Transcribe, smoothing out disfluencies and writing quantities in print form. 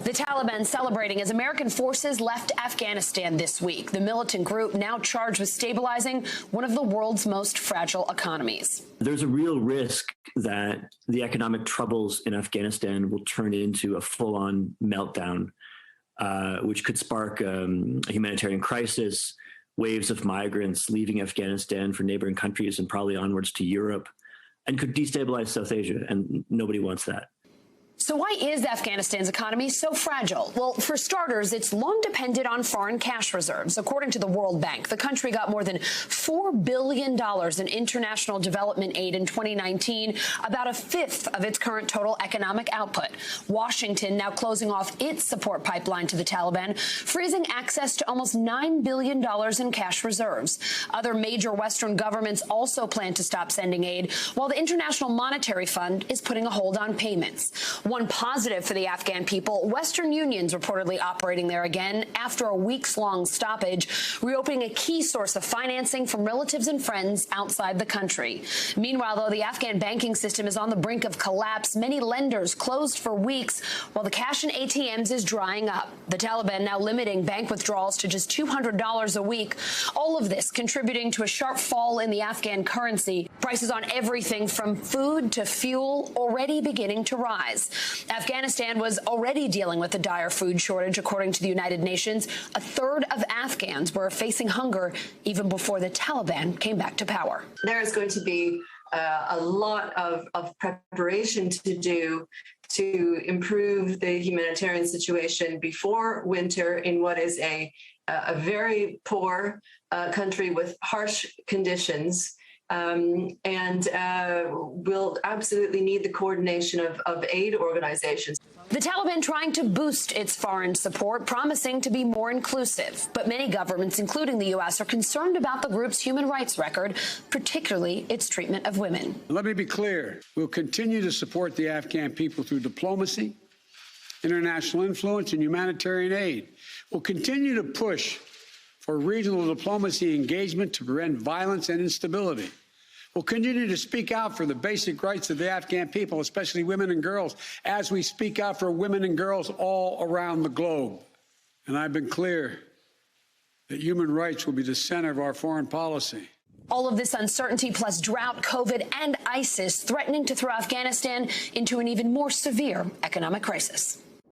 The Taliban celebrating as American forces left Afghanistan this week. The militant group now charged with stabilizing one of the world's most fragile economies. There's a real risk that the economic troubles in Afghanistan will turn into a full-on meltdown, which could spark a humanitarian crisis, waves of migrants leaving Afghanistan for neighboring countries and probably onwards to Europe, and could destabilize South Asia, and nobody wants that. So why is Afghanistan's economy so fragile? Well, for starters, it's long depended on foreign cash reserves. According to the World Bank, the country got more than $4 billion in international development aid in 2019, about a fifth of its current total economic output. Washington now closing off its support pipeline to the Taliban, freezing access to almost $9 billion in cash reserves. Other major Western governments also plan to stop sending aid, while the International Monetary Fund is putting a hold on payments. One positive for the Afghan people, Western Union's reportedly operating there again after a weeks-long stoppage, reopening a key source of financing from relatives and friends outside the country. Meanwhile, though, the Afghan banking system is on the brink of collapse. Many lenders closed for weeks while the cash in ATMs is drying up. The Taliban now limiting bank withdrawals to just $200 a week. All of this contributing to a sharp fall in the Afghan currency. Prices on everything from food to fuel already beginning to rise. Afghanistan was already dealing with a dire food shortage, according to the United Nations. A third of Afghans were facing hunger even before the Taliban came back to power. There is going to be a lot of preparation to do to improve the humanitarian situation before winter in what is a very poor country with harsh conditions. And we'll absolutely need the coordination of aid organizations. The Taliban trying to boost its foreign support, promising to be more inclusive. But many governments, including the U.S., are concerned about the group's human rights record, particularly its treatment of women. Let me be clear. We'll continue to support the Afghan people through diplomacy, international influence, and humanitarian aid. We'll continue to push for regional diplomacy engagement to prevent violence and instability. We'll continue to speak out for the basic rights of the Afghan people, especially women and girls, as we speak out for women and girls all around the globe. And I've been clear that human rights will be the center of our foreign policy. All of this uncertainty plus drought, COVID, and ISIS threatening to throw Afghanistan into an even more severe economic crisis.